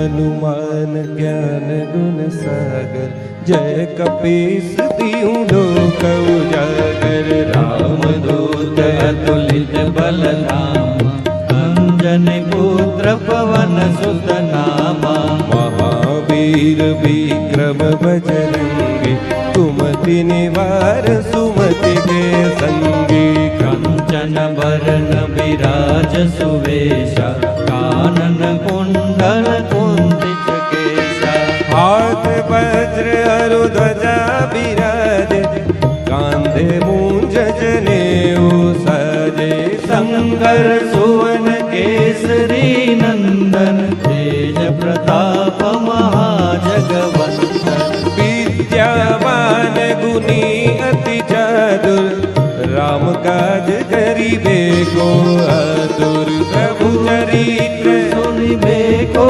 हनुमान ज्ञान गुण सागर, जय कपीस तिहुँ लोक उजागर। राम दूत अतुलित बल धामा, अंजनी पुत्र पवन सुत नामा। महावीर विक्रम बजरंगी, कुमति निवार सुमति के संगी। कंचन बरन विराज सुवेशा, कानन कुंडल कुंदित केशा। हाथ वज्र अरु ध्वजा विराजे, कांधे मूंज जनेऊ साजे। शंकर सुवन केसरी नंदन, तेज प्रताप महाजगवंदन। विद्यावान गुणी अति चातुर, राम काज करिबे को आतुर। प्रभु चरित्र सुनिबे को